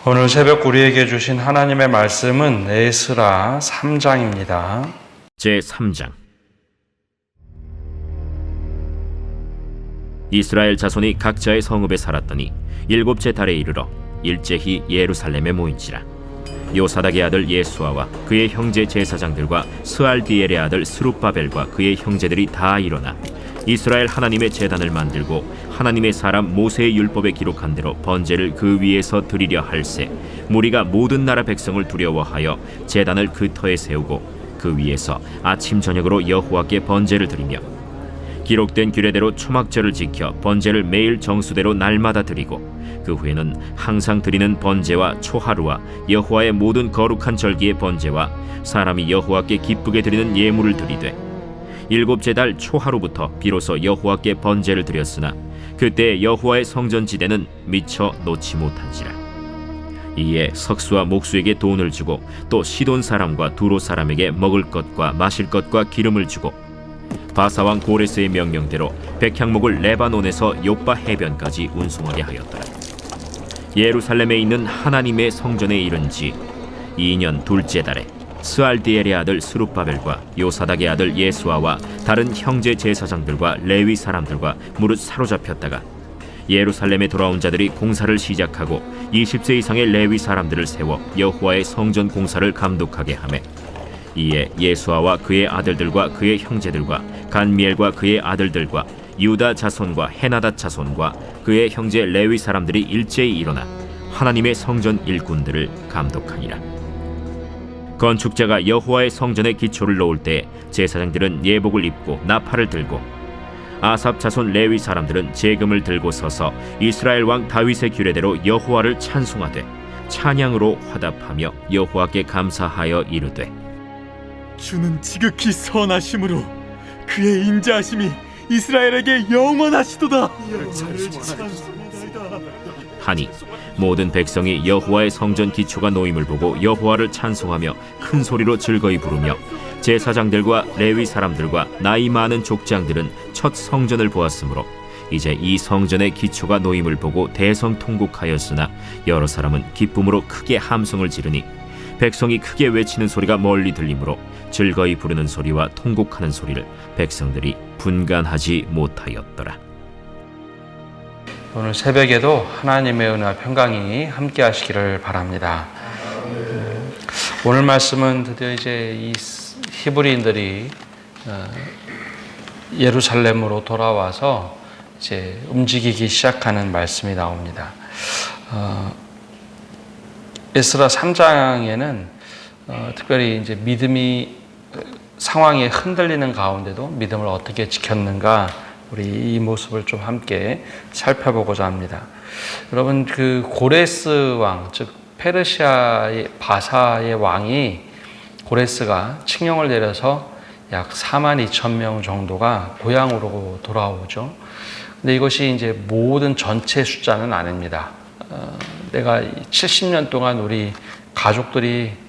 오늘 새벽 우리에게 주신 하나님의 말씀은 에스라 3장입니다. 제3장. 이스라엘 자손이 각자의 성읍에 살았더니 일곱째 달에 이르러 일제히 예루살렘에 모인지라. 요사닥의 아들 예수아와 그의 형제 제사장들과 스알디엘의 아들 스룹바벨과 그의 형제들이 다 일어나 이스라엘 하나님의 제단을 만들고 하나님의 사람 모세의 율법에 기록한 대로 번제를 그 위에서 드리려 할세, 무리가 모든 나라 백성을 두려워하여 제단을 그 터에 세우고 그 위에서 아침 저녁으로 여호와께 번제를 드리며 기록된 규례대로 초막절을 지켜 번제를 매일 정수대로 날마다 드리고 그 후에는 항상 드리는 번제와 초하루와 여호와의 모든 거룩한 절기의 번제와 사람이 여호와께 기쁘게 드리는 예물을 드리되 일곱째 달 초하루부터 비로소 여호와께 번제를 드렸으나 그때 여호와의 성전 지대는 미처 놓지 못한지라. 이에 석수와 목수에게 돈을 주고 또 시돈 사람과 두로 사람에게 먹을 것과 마실 것과 기름을 주고 바사왕 고레스의 명령대로 백향목을 레바논에서 욥바 해변까지 운송하게 하였더라. 예루살렘에 있는 하나님의 성전에 이른 지 2년 둘째 달에 스알디엘의 아들 스룹바벨과 요사닥의 아들 예수아와 다른 형제 제사장들과 레위 사람들과 무릇 사로잡혔다가 예루살렘에 돌아온 자들이 공사를 시작하고 20세 이상의 레위 사람들을 세워 여호와의 성전 공사를 감독하게 하매 이에 예수아와 그의 아들들과 그의 형제들과 간미엘과 그의 아들들과 유다 자손과 헤나닷 자손과 그의 형제 레위 사람들이 일제히 일어나 하나님의 성전 일꾼들을 감독하니라. 건축자가 여호와의 성전에 기초를 놓을 때 제사장들은 예복을 입고 나팔을 들고 아삽 자손 레위 사람들은 제금을 들고 서서 이스라엘 왕 다윗의 규례대로 여호와를 찬송하되 찬양으로 화답하며 여호와께 감사하여 이르되 주는 지극히 선하심으로 그의 인자하심이 이스라엘에게 영원하시도다. 하니 모든 백성이 여호와의 성전 기초가 놓임을 보고 여호와를 찬송하며 큰 소리로 즐거이 부르며 제사장들과 레위 사람들과 나이 많은 족장들은 첫 성전을 보았으므로 이제 이 성전의 기초가 놓임을 보고 대성통곡하였으나 여러 사람은 기쁨으로 크게 함성을 지르니 백성이 크게 외치는 소리가 멀리 들리므로 즐거이 부르는 소리와 통곡하는 소리를 백성들이 분간하지 못하였더라. 오늘 새벽에도 하나님의 은혜와 평강이 함께 하시기를 바랍니다. 오늘 말씀은 드디어 이제 이 히브리인들이 예루살렘으로 돌아와서 이제 움직이기 시작하는 말씀이 나옵니다. 에스라 3장에는 특별히 이제 믿음이 상황이 흔들리는 가운데도 믿음을 어떻게 지켰는가 우리 이 모습을 좀 함께 살펴보고자 합니다. 여러분 그 고레스 왕, 즉 페르시아의 바사의 왕이 고레스가 칙령을 내려서 약 4만 2천 명 정도가 고향으로 돌아오죠. 근데 이것이 이제 모든 전체 숫자는 아닙니다. 내가 70년 동안 우리 가족들이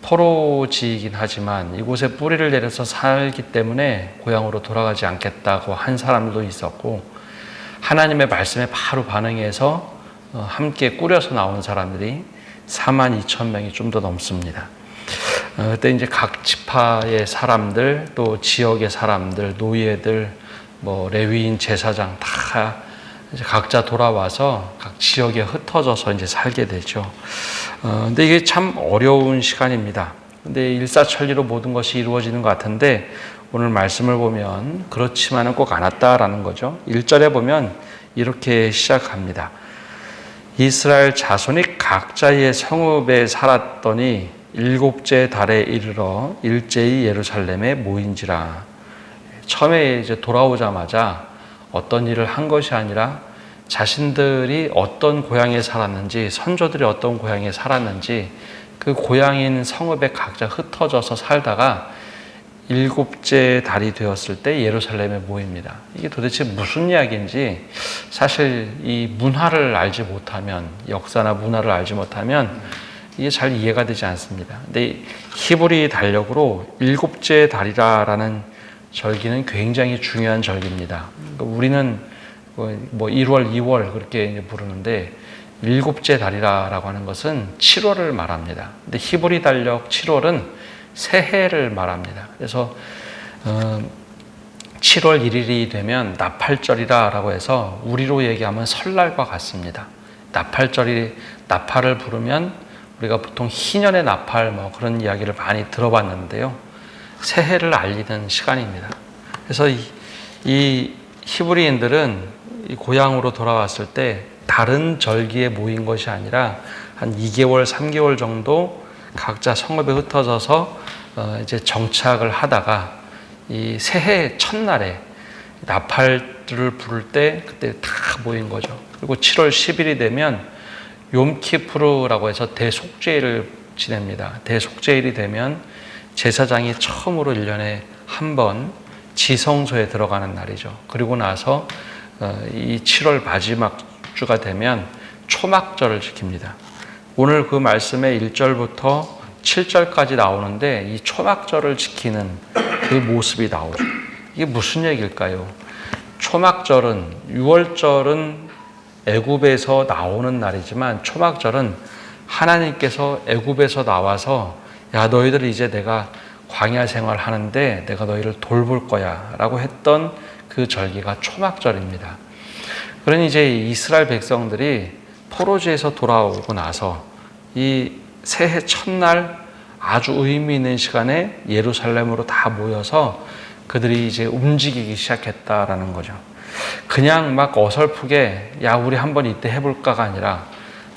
포로지이긴 하지만 이곳에 뿌리를 내려서 살기 때문에 고향으로 돌아가지 않겠다고 한 사람도 있었고 하나님의 말씀에 바로 반응해서 함께 꾸려서 나온 사람들이 4만 2천 명이 좀 더 넘습니다. 그때 이제 각 지파의 사람들 또 지역의 사람들 노예들 뭐 레위인 제사장 다 이제 각자 돌아와서 각 지역에 흩어져서 이제 살게 되죠. 근데 이게 참 어려운 시간입니다. 근데 일사천리로 모든 것이 이루어지는 것 같은데 오늘 말씀을 보면 그렇지만은 꼭 않았다라는 거죠. 1절에 보면 이렇게 시작합니다. 이스라엘 자손이 각자의 성읍에 살았더니 일곱째 달에 이르러 일제히 예루살렘에 모인지라. 처음에 이제 돌아오자마자 어떤 일을 한 것이 아니라 자신들이 어떤 고향에 살았는지 선조들이 어떤 고향에 살았는지 그 고향인 성읍에 각자 흩어져서 살다가 일곱째 달이 되었을 때 예루살렘에 모입니다. 이게 도대체 무슨 이야기인지 사실 이 문화를 알지 못하면 역사나 문화를 알지 못하면 이게 잘 이해가 되지 않습니다. 근데 히브리 달력으로 일곱째 달이라는 절기는 굉장히 중요한 절기입니다. 우리는 뭐 1월, 2월 그렇게 부르는데 일곱째 달이라고 하는 것은 7월을 말합니다. 근데 히브리 달력 7월은 새해를 말합니다. 그래서 7월 1일이 되면 나팔절이라고 해서 우리로 얘기하면 설날과 같습니다. 나팔을 부르면 우리가 보통 희년의 나팔 그런 이야기를 많이 들어봤는데요. 새해를 알리는 시간입니다. 그래서 이 히브리인들은 이 고향으로 돌아왔을 때 다른 절기에 모인 것이 아니라 한 2개월, 3개월 정도 각자 성읍에 흩어져서 이제 정착을 하다가 이 새해 첫날에 나팔들을 부를 때 그때 다 모인 거죠. 그리고 7월 10일이 되면 욤키푸르라고 해서 대속죄일을 지냅니다. 대속죄일이 되면 제사장이 처음으로 1년에 한 번 지성소에 들어가는 날이죠. 그리고 나서 이 7월 마지막 주가 되면 초막절을 지킵니다. 오늘 그 말씀의 1절부터 7절까지 나오는데 이 초막절을 지키는 그 모습이 나오죠. 이게 무슨 얘기일까요? 초막절은 6월절은 애굽에서 나오는 날이지만 초막절은 하나님께서 애굽에서 나와서 야 너희들 이제 내가 광야 생활하는데 내가 너희를 돌볼 거야 라고 했던 그 절기가 초막절입니다. 그러니 이제 이스라엘 백성들이 포로지에서 돌아오고 나서 이 새해 첫날 아주 의미 있는 시간에 예루살렘으로 다 모여서 그들이 이제 움직이기 시작했다라는 거죠. 그냥 막 어설프게 야 우리 한번 이때 해볼까가 아니라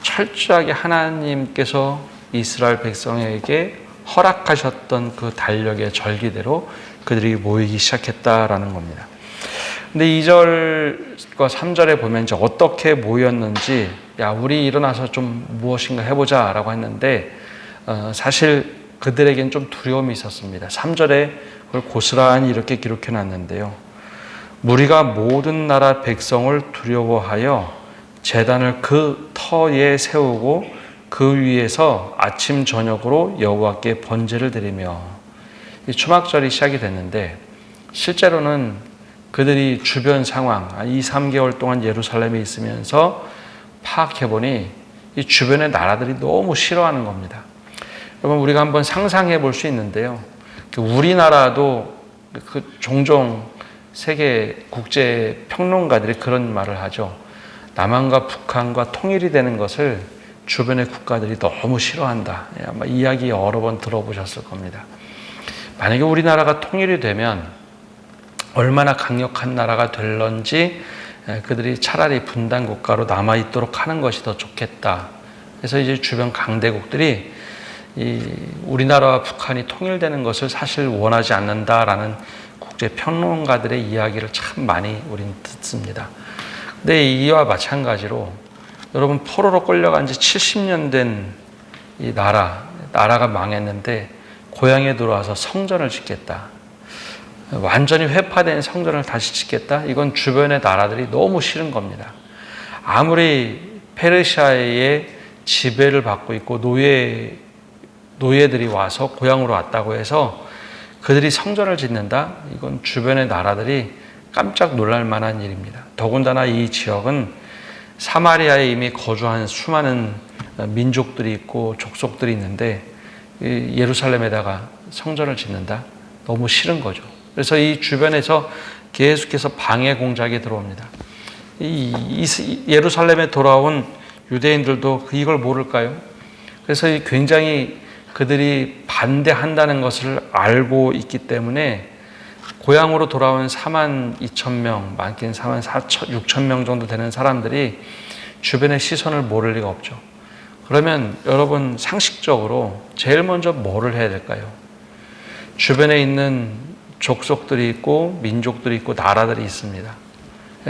철저하게 하나님께서 이스라엘 백성에게 허락하셨던 그 달력의 절기대로 그들이 모이기 시작했다라는 겁니다. 근데 2절과 3절에 보면 이제 어떻게 모였는지 야 우리 일어나서 좀 무엇인가 해보자 라고 했는데 사실 그들에겐 좀 두려움이 있었습니다. 3절에 그걸 고스란히 이렇게 기록해 놨는데요. 무리가 모든 나라 백성을 두려워하여 제단을 그 터에 세우고 그 위에서 아침 저녁으로 여호와께 번제를 드리며 이 초막절이 시작이 됐는데 실제로는 그들이 주변 상황 2, 3개월 동안 예루살렘에 있으면서 파악해보니 이 주변의 나라들이 너무 싫어하는 겁니다. 여러분 우리가 한번 상상해 볼 수 있는데요. 우리나라도 종종 세계 국제 평론가들이 그런 말을 하죠. 남한과 북한과 통일이 되는 것을 주변의 국가들이 너무 싫어한다. 아마 이야기 여러 번 들어보셨을 겁니다. 만약에 우리나라가 통일이 되면 얼마나 강력한 나라가 될런지 그들이 차라리 분단 국가로 남아있도록 하는 것이 더 좋겠다. 그래서 이제 주변 강대국들이 우리나라와 북한이 통일되는 것을 사실 원하지 않는다라는 국제 평론가들의 이야기를 참 많이 우린 듣습니다. 근데 이와 마찬가지로 여러분 포로로 끌려간 지 70년 된 이 나라가 망했는데 고향에 들어와서 성전을 짓겠다. 완전히 회파된 성전을 다시 짓겠다. 이건 주변의 나라들이 너무 싫은 겁니다. 아무리 페르시아의 지배를 받고 있고 노예들이 와서 고향으로 왔다고 해서 그들이 성전을 짓는다? 이건 주변의 나라들이 깜짝 놀랄 만한 일입니다. 더군다나 이 지역은 사마리아에 이미 거주한 수많은 민족들이 있고 족속들이 있는데 예루살렘에다가 성전을 짓는다? 너무 싫은 거죠. 그래서 이 주변에서 계속해서 방해 공작이 들어옵니다. 예루살렘에 돌아온 유대인들도 이걸 모를까요? 그래서 굉장히 그들이 반대한다는 것을 알고 있기 때문에 고향으로 돌아온 4만 2천 명, 많게는 4만 6천 명 정도 되는 사람들이 주변의 시선을 모를 리가 없죠. 그러면 여러분 상식적으로 제일 먼저 뭐를 해야 될까요? 주변에 있는 족속들이 있고 민족들이 있고 나라들이 있습니다.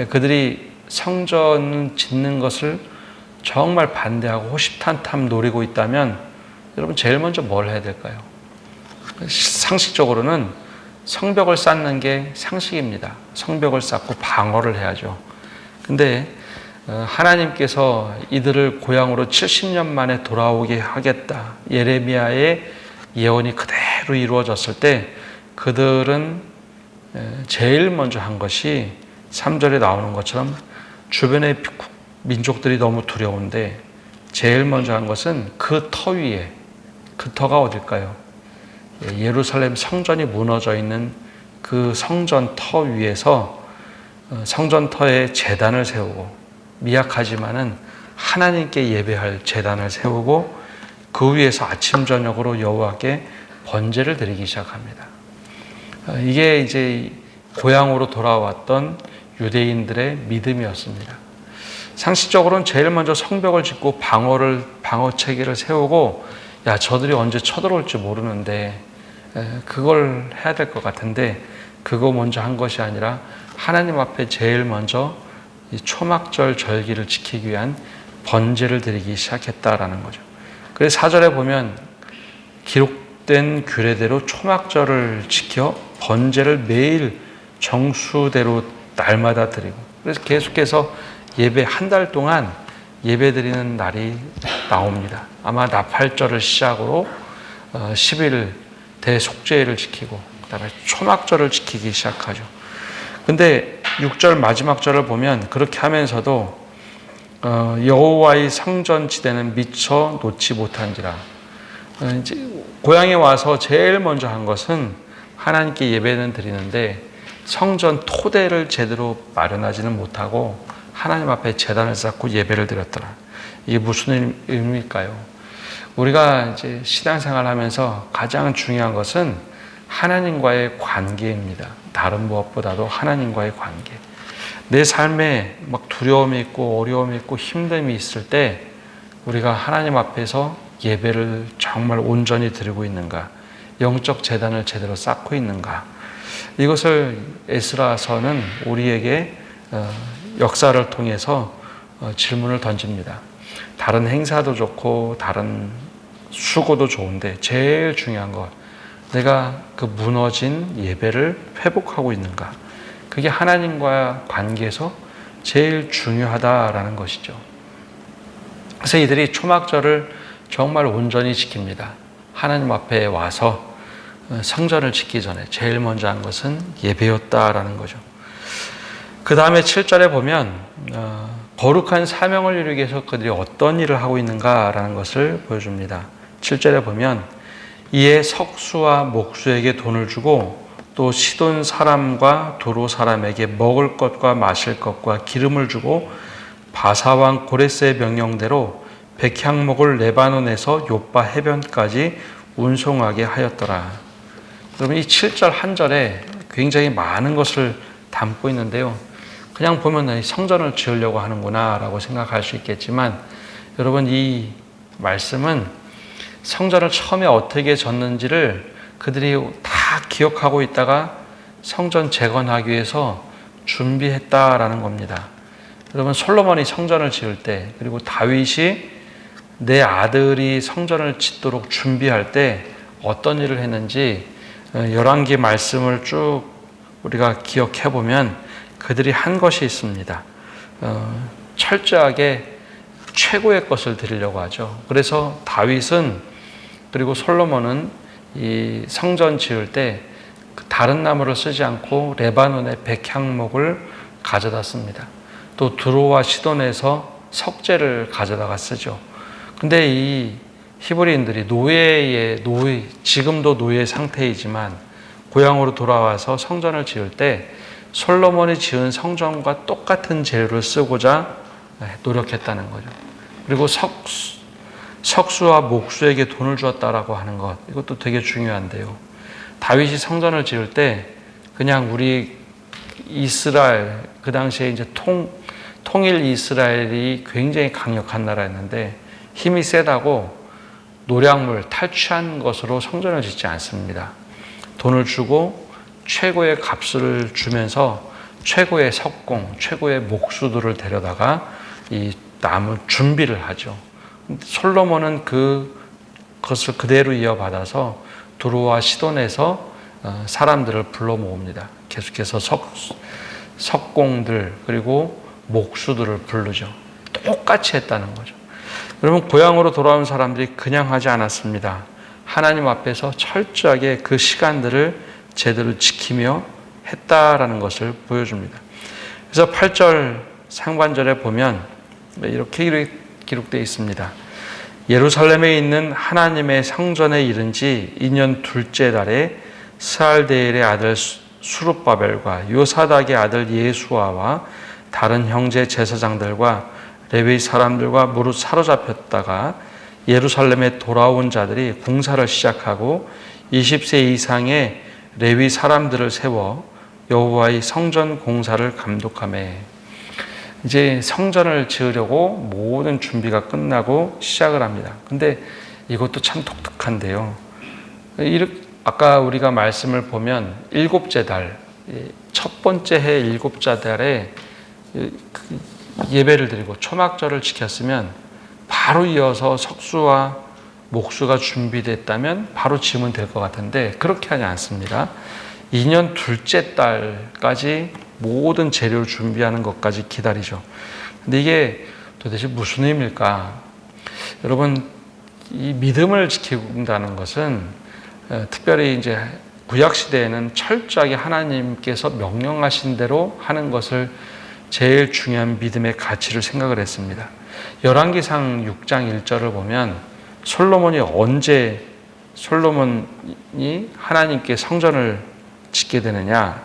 그들이 성전 짓는 것을 정말 반대하고 호시탐탐 노리고 있다면 여러분 제일 먼저 뭘 해야 될까요? 상식적으로는 성벽을 쌓는 게 상식입니다. 성벽을 쌓고 방어를 해야죠. 근데 하나님께서 이들을 고향으로 70년 만에 돌아오게 하겠다. 예레미야의 예언이 그대로 이루어졌을 때 그들은 제일 먼저 한 것이 3절에 나오는 것처럼 주변의 민족들이 너무 두려운데 제일 먼저 한 것은 그 터 위에, 그 터가 어딜까요? 예루살렘 성전이 무너져 있는 그 성전 터 위에서 성전 터에 제단을 세우고, 미약하지만은 하나님께 예배할 제단을 세우고 그 위에서 아침 저녁으로 여호와께 번제를 드리기 시작합니다. 이게 이제 고향으로 돌아왔던 유대인들의 믿음이었습니다. 상식적으로는 제일 먼저 성벽을 짓고 방어 체계를 세우고, 야, 저들이 언제 쳐들어올지 모르는데 그걸 해야 될 것 같은데, 그거 먼저 한 것이 아니라 하나님 앞에 제일 먼저 이 초막절 절기를 지키기 위한 번제를 드리기 시작했다라는 거죠. 그래서 4절에 보면 기록된 규례대로 초막절을 지켜 번제를 매일 정수대로 날마다 드리고, 그래서 계속해서 예배 한 달 동안 예배 드리는 날이 나옵니다. 아마 나팔절을 시작으로 10일 대속죄일을 지키고 그다음에 초막절을 지키기 시작하죠. 근데 6절 마지막 절을 보면 그렇게 하면서도 여호와의 성전 지대는 미처 놓지 못한지라. 이제 고향에 와서 제일 먼저 한 것은 하나님께 예배는 드리는데 성전 토대를 제대로 마련하지는 못하고 하나님 앞에 제단을 쌓고 예배를 드렸더라. 이게 무슨 의미일까요? 우리가 이제 신앙생활 하면서 가장 중요한 것은 하나님과의 관계입니다. 다른 무엇보다도 하나님과의 관계. 내 삶에 막 두려움이 있고 어려움이 있고 힘듦이 있을 때 우리가 하나님 앞에서 예배를 정말 온전히 드리고 있는가? 영적 제단을 제대로 쌓고 있는가? 이것을 에스라서는 우리에게 역사를 통해서 질문을 던집니다. 다른 행사도 좋고 다른 수고도 좋은데 제일 중요한 것, 내가 그 무너진 예배를 회복하고 있는가? 그게 하나님과 관계에서 제일 중요하다라는 것이죠. 그래서 이들이 초막절을 정말 온전히 지킵니다. 하나님 앞에 와서 성전을 짓기 전에 제일 먼저 한 것은 예배였다라는 거죠. 그 다음에 7절에 보면 거룩한 사명을 이루기 위해서 그들이 어떤 일을 하고 있는가라는 것을 보여줍니다. 7절에 보면 이에 석수와 목수에게 돈을 주고 또 시돈 사람과 도로 사람에게 먹을 것과 마실 것과 기름을 주고 바사왕 고레스의 명령대로 백향목을 레바논에서 요빠 해변까지 운송하게 하였더라. 여러분, 이 7절 한 절에 굉장히 많은 것을 담고 있는데요. 그냥 보면 성전을 지으려고 하는구나 라고 생각할 수 있겠지만, 여러분, 이 말씀은 성전을 처음에 어떻게 졌는지를 그들이 다 기억하고 있다가 성전 재건하기 위해서 준비했다라는 겁니다. 여러분, 솔로몬이 성전을 지을 때, 그리고 다윗이 내 아들이 성전을 짓도록 준비할 때 어떤 일을 했는지 열왕기 말씀을 쭉 우리가 기억해 보면 그들이 한 것이 있습니다. 철저하게 최고의 것을 드리려고 하죠. 그래서 다윗은, 그리고 솔로몬은 이 성전 지을 때 다른 나무를 쓰지 않고 레바논의 백향목을 가져다 씁니다. 또 두로와 시돈에서 석재를 가져다가 쓰죠. 근데 이 히브리인들이 지금도 노예 상태이지만 고향으로 돌아와서 성전을 지을 때 솔로몬이 지은 성전과 똑같은 재료를 쓰고자 노력했다는 거죠. 그리고 석수와 목수에게 돈을 주었다라고 하는 것, 이것도 되게 중요한데요. 다윗이 성전을 지을 때 그냥 우리 이스라엘, 그 당시에 이제 통일 이스라엘이 굉장히 강력한 나라였는데 힘이 세다고 노략물, 탈취한 것으로 성전을 짓지 않습니다. 돈을 주고 최고의 값을 주면서 최고의 석공, 최고의 목수들을 데려다가 이 나무 준비를 하죠. 솔로몬은 그것을 그대로 이어받아서 두로와 시돈에서 사람들을 불러 모읍니다. 계속해서 석공들 그리고 목수들을 부르죠. 똑같이 했다는 거죠. 여러분, 고향으로 돌아온 사람들이 그냥 하지 않았습니다. 하나님 앞에서 철저하게 그 시간들을 제대로 지키며 했다라는 것을 보여줍니다. 그래서 8절 상반절에 보면 이렇게 기록되어 있습니다. 예루살렘에 있는 하나님의 성전에 이른 지 2년 둘째 달에 스알데엘의 아들 수룹바벨과 요사닥의 아들 예수아와 다른 형제 제사장들과 레위 사람들과 무릇 사로잡혔다가 예루살렘에 돌아온 자들이 공사를 시작하고 20세 이상의 레위 사람들을 세워 여호와의 성전 공사를 감독하매. 이제 성전을 지으려고 모든 준비가 끝나고 시작을 합니다. 근데 이것도 참 독특한데요. 아까 우리가 말씀을 보면 일곱째 달, 첫 번째 해 일곱째 달에 예배를 드리고 초막절을 지켰으면 바로 이어서 석수와 목수가 준비됐다면 바로 지으면 될 것 같은데 그렇게 하지 않습니다. 2년 둘째 달까지 모든 재료를 준비하는 것까지 기다리죠. 근데 이게 도대체 무슨 의미일까? 여러분, 이 믿음을 지킨다는 것은 특별히 이제 구약 시대에는 철저하게 하나님께서 명령하신 대로 하는 것을 제일 중요한 믿음의 가치를 생각을 했습니다. 열왕기상 6장 1절을 보면 솔로몬이 하나님께 성전을 짓게 되느냐?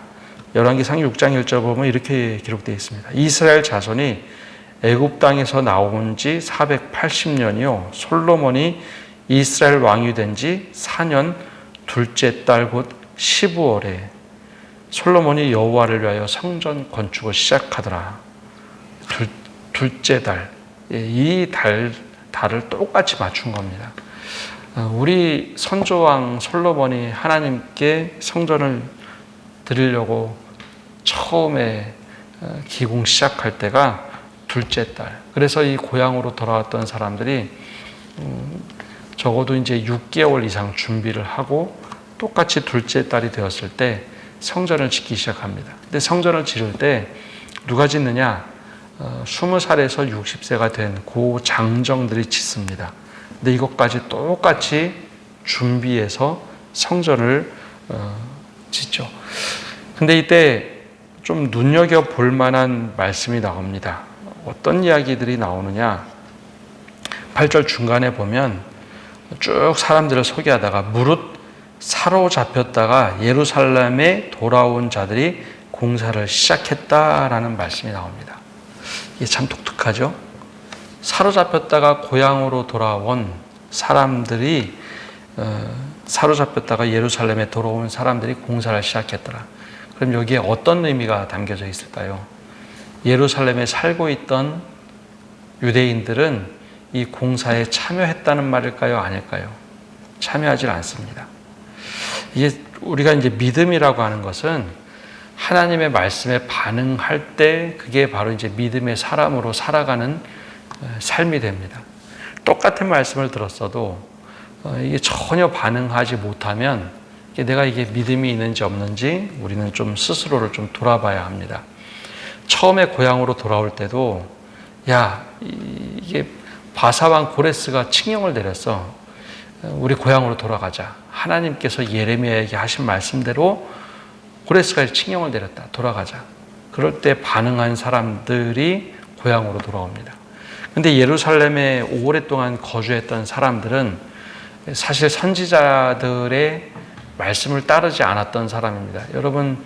열왕기상 6장 1절 보면 이렇게 기록되어 있습니다. 이스라엘 자손이 애굽 땅에서 나온 지 480년이요 솔로몬이 이스라엘 왕이 된 지 4년 둘째 달 곧 15월에 솔로몬이 여호와를 위하여 성전 건축을 시작하더라. 둘째 달, 이 달을 똑같이 맞춘 겁니다. 우리 선조왕 솔로몬이 하나님께 성전을 드리려고 처음에 기공 시작할 때가 둘째 달. 그래서 이 고향으로 돌아왔던 사람들이 적어도 이제 6개월 이상 준비를 하고 똑같이 둘째 달이 되었을 때 성전을 짓기 시작합니다. 근데 성전을 지을 때 누가 짓느냐? 20살에서 60세가 된 고 장정들이 짓습니다. 근데 이것까지 똑같이 준비해서 성전을 짓죠. 근데 이때 좀 눈여겨볼 만한 말씀이 나옵니다. 어떤 이야기들이 나오느냐? 8절 중간에 보면 쭉 사람들을 소개하다가 무릇 사로잡혔다가 예루살렘에 돌아온 자들이 공사를 시작했다라는 말씀이 나옵니다. 이게 참 독특하죠? 사로잡혔다가 고향으로 돌아온 사람들이 사로잡혔다가 예루살렘에 돌아온 사람들이 공사를 시작했더라. 그럼 여기에 어떤 의미가 담겨져 있을까요? 예루살렘에 살고 있던 유대인들은 이 공사에 참여했다는 말일까요? 아닐까요? 참여하지 않습니다. 이게 우리가 이제 믿음이라고 하는 것은 하나님의 말씀에 반응할 때 그게 바로 이제 믿음의 사람으로 살아가는 삶이 됩니다. 똑같은 말씀을 들었어도 이게 전혀 반응하지 못하면 내가 이게 믿음이 있는지 없는지 우리는 좀 스스로를 좀 돌아봐야 합니다. 처음에 고향으로 돌아올 때도 이게 바사왕 고레스가 칙령을 내렸어. 우리 고향으로 돌아가자. 하나님께서 예레미야에게 하신 말씀대로 고레스가 칙령을 내렸다. 돌아가자. 그럴 때 반응한 사람들이 고향으로 돌아옵니다. 근데 예루살렘에 오랫동안 거주했던 사람들은 사실 선지자들의 말씀을 따르지 않았던 사람입니다. 여러분,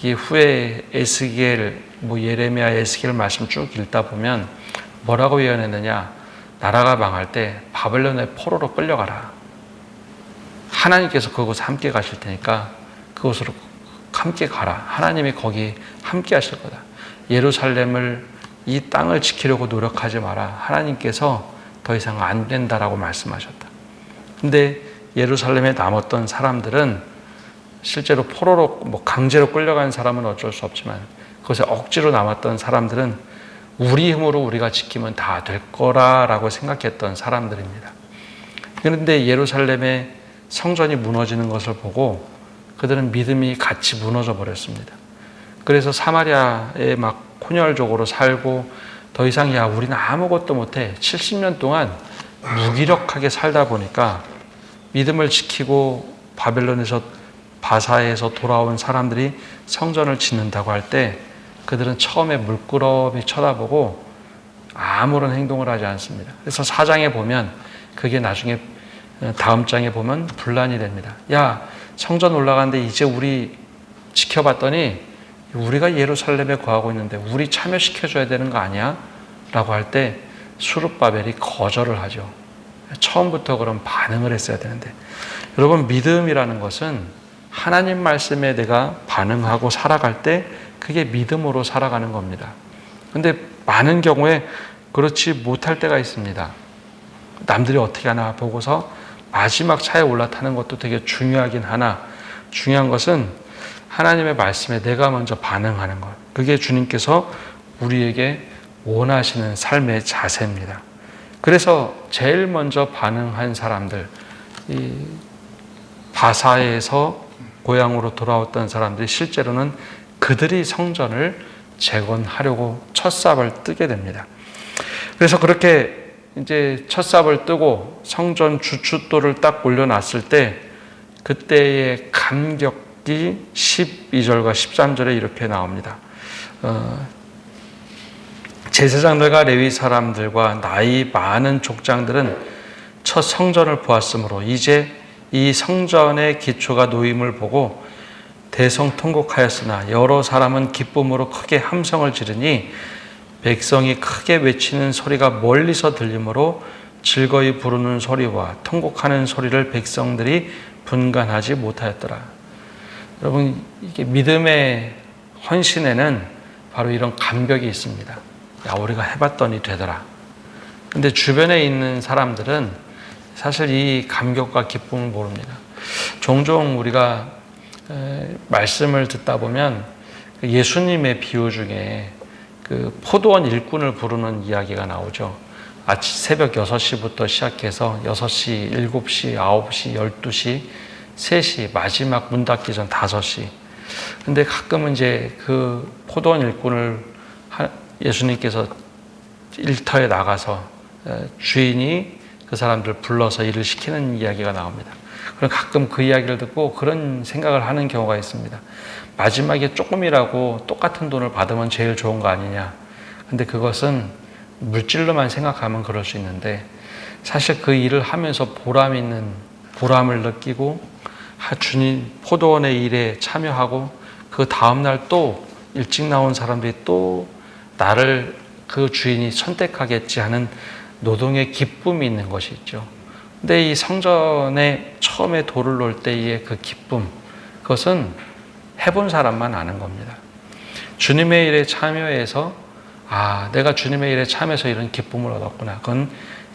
이 후에 에스겔, 예레미야, 에스겔 말씀 쭉 읽다 보면 뭐라고 예언했느냐? 나라가 망할 때 바벨론의 포로로 끌려가라. 하나님께서 그곳에 함께 가실 테니까 그곳으로 함께 가라. 하나님이 거기 함께 하실 거다. 예루살렘을, 이 땅을 지키려고 노력하지 마라. 하나님께서 더 이상 안 된다라고 말씀하셨다. 근데 예루살렘에 남았던 사람들은 실제로 포로로 강제로 끌려간 사람은 어쩔 수 없지만 그것에 억지로 남았던 사람들은 우리 힘으로 우리가 지키면 다 될 거라라고 생각했던 사람들입니다. 그런데 예루살렘의 성전이 무너지는 것을 보고 그들은 믿음이 같이 무너져 버렸습니다. 그래서 사마리아에 막 혼혈족으로 살고 더 이상 우리는 아무것도 못해. 70년 동안 무기력하게 살다 보니까 믿음을 지키고 바벨론에서 바사에서 돌아온 사람들이 성전을 짓는다고 할 때 그들은 처음에 물끄러미 쳐다보고 아무런 행동을 하지 않습니다. 그래서 4장에 보면 그게 나중에 다음 장에 보면 분란이 됩니다. 야, 성전 올라가는데 이제 우리 지켜봤더니 우리가 예루살렘에 거하고 있는데 우리 참여시켜줘야 되는 거 아니야? 라고 할 때 수룹바벨이 거절을 하죠. 처음부터 그런 반응을 했어야 되는데, 여러분, 믿음이라는 것은 하나님 말씀에 내가 반응하고 살아갈 때 그게 믿음으로 살아가는 겁니다. 근데 많은 경우에 그렇지 못할 때가 있습니다. 남들이 어떻게 하나 보고서 마지막 차에 올라타는 것도 되게 중요하긴 하나, 중요한 것은 하나님의 말씀에 내가 먼저 반응하는 것. 그게 주님께서 우리에게 원하시는 삶의 자세입니다. 그래서 제일 먼저 반응한 사람들, 이 바사에서 고향으로 돌아왔던 사람들이 실제로는 그들이 성전을 재건하려고 첫 삽을 뜨게 됩니다. 그래서 그렇게 이제 첫 삽을 뜨고 성전 주춧돌을 딱 올려놨을 때 그때의 감격이 12절과 13절에 이렇게 나옵니다. 제사장들과 레위 사람들과 나이 많은 족장들은 첫 성전을 보았으므로 이제 이 성전의 기초가 놓임을 보고 대성통곡하였으나 여러 사람은 기쁨으로 크게 함성을 지르니 백성이 크게 외치는 소리가 멀리서 들리므로 즐거이 부르는 소리와 통곡하는 소리를 백성들이 분간하지 못하였더라. 여러분, 이게 믿음의 헌신에는 바로 이런 감격이 있습니다. 야, 우리가 해봤더니 되더라. 근데 주변에 있는 사람들은 사실 이 감격과 기쁨을 모릅니다. 종종 우리가 말씀을 듣다 보면 예수님의 비유 중에 그 포도원 일꾼을 부르는 이야기가 나오죠. 아침 새벽 6시부터 시작해서 6시, 7시, 9시, 12시, 3시, 마지막 문 닫기 전 5시. 근데 가끔은 이제 그 포도원 일꾼을 예수님께서 일터에 나가서 주인이 그 사람들 불러서 일을 시키는 이야기가 나옵니다. 그럼 가끔 그 이야기를 듣고 그런 생각을 하는 경우가 있습니다. 마지막에 조금이라고 똑같은 돈을 받으면 제일 좋은 거 아니냐. 근데 그것은 물질로만 생각하면 그럴 수 있는데 사실 그 일을 하면서 보람을 느끼고 주님 포도원의 일에 참여하고 그 다음날 또 일찍 나온 사람들이 또 나를 그 주인이 선택하겠지 하는 노동의 기쁨이 있는 것이 있죠. 근데 이 성전에 처음에 돌을 놓을 때의 그 기쁨, 그것은 해본 사람만 아는 겁니다. 주님의 일에 참여해서 내가 주님의 일에 참여해서 이런 기쁨을 얻었구나. 그건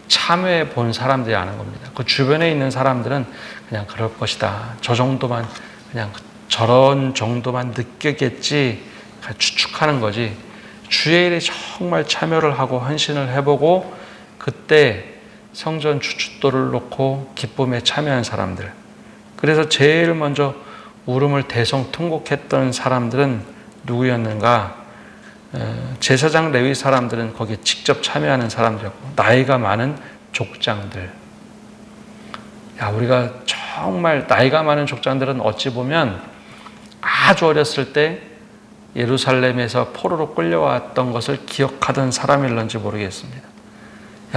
참여해 본 사람들이 아는 겁니다. 그 주변에 있는 사람들은 그냥 그럴 것이다. 저 정도만 그냥 저런 정도만 느꼈겠지 추측하는 거지. 주의 일에 정말 참여를 하고 헌신을 해보고 그때 성전 주춧돌을 놓고 기쁨에 참여한 사람들. 그래서 제일 먼저 울음을 대성통곡했던 사람들은 누구였는가? 제사장 레위 사람들은 거기에 직접 참여하는 사람들이었고 나이가 많은 족장들. 우리가 정말 나이가 많은 족장들은 어찌 보면 아주 어렸을 때 예루살렘에서 포로로 끌려왔던 것을 기억하던 사람일런지 모르겠습니다.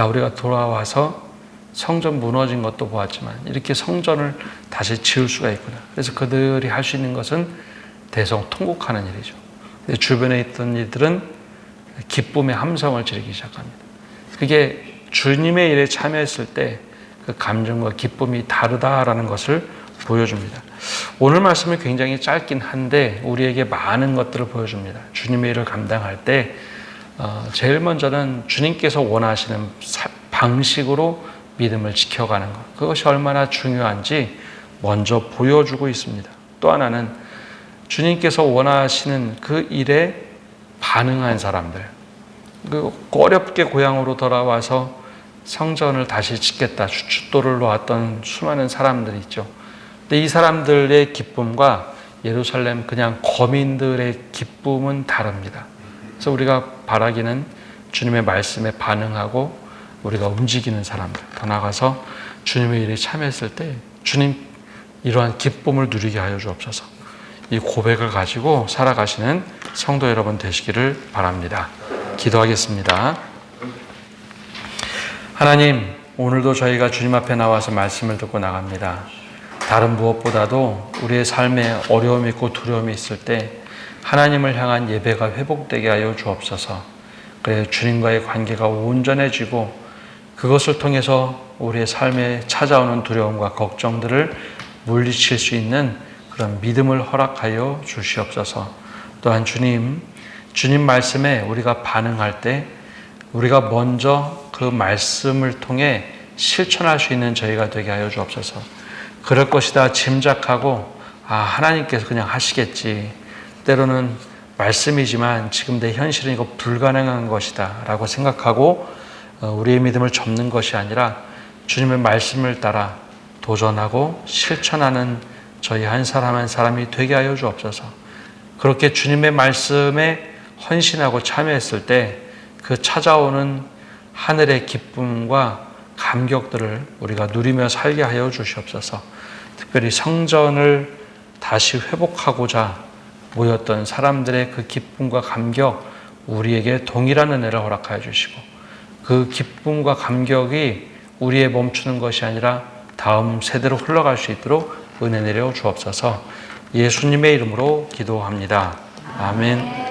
우리가 돌아와서 성전 무너진 것도 보았지만 이렇게 성전을 다시 지을 수가 있구나. 그래서 그들이 할 수 있는 것은 대성통곡하는 일이죠. 근데 주변에 있던 이들은 기쁨의 함성을 지르기 시작합니다. 그게 주님의 일에 참여했을 때 그 감정과 기쁨이 다르다라는 것을 보여줍니다. 오늘 말씀은 굉장히 짧긴 한데 우리에게 많은 것들을 보여줍니다. 주님의 일을 감당할 때 제일 먼저는 주님께서 원하시는 방식으로 믿음을 지켜가는 것, 그것이 얼마나 중요한지 먼저 보여주고 있습니다. 또 하나는 주님께서 원하시는 그 일에 반응한 사람들, 그 어렵게 고향으로 돌아와서 성전을 다시 짓겠다 주춧돌을 놓았던 수많은 사람들이 있죠. 근데 이 사람들의 기쁨과 예루살렘 그냥 거민들의 기쁨은 다릅니다. 그래서 우리가 바라기는 주님의 말씀에 반응하고 우리가 움직이는 사람들, 더 나아가서 주님의 일에 참여했을 때 주님 이러한 기쁨을 누리게 하여 주옵소서. 이 고백을 가지고 살아가시는 성도 여러분 되시기를 바랍니다. 기도하겠습니다. 하나님, 오늘도 저희가 주님 앞에 나와서 말씀을 듣고 나갑니다. 다른 무엇보다도 우리의 삶에 어려움이 있고 두려움이 있을 때 하나님을 향한 예배가 회복되게 하여 주옵소서. 그래 주님과의 관계가 온전해지고 그것을 통해서 우리의 삶에 찾아오는 두려움과 걱정들을 물리칠 수 있는 그런 믿음을 허락하여 주시옵소서. 또한 주님 말씀에 우리가 반응할 때 우리가 먼저 그 말씀을 통해 실천할 수 있는 저희가 되게 하여 주옵소서. 그럴 것이다 짐작하고 하나님께서 그냥 하시겠지, 때로는 말씀이지만 지금 내 현실은 이거 불가능한 것이다 라고 생각하고 우리의 믿음을 접는 것이 아니라 주님의 말씀을 따라 도전하고 실천하는 저희 한 사람 한 사람이 되게 하여 주옵소서. 그렇게 주님의 말씀에 헌신하고 참여했을 때 그 찾아오는 하늘의 기쁨과 감격들을 우리가 누리며 살게 하여 주시옵소서. 특별히 성전을 다시 회복하고자 모였던 사람들의 그 기쁨과 감격, 우리에게 동일한 은혜를 허락하여 주시고 그 기쁨과 감격이 우리의 멈추는 것이 아니라 다음 세대로 흘러갈 수 있도록 은혜 내려 주옵소서. 예수님의 이름으로 기도합니다. 아멘.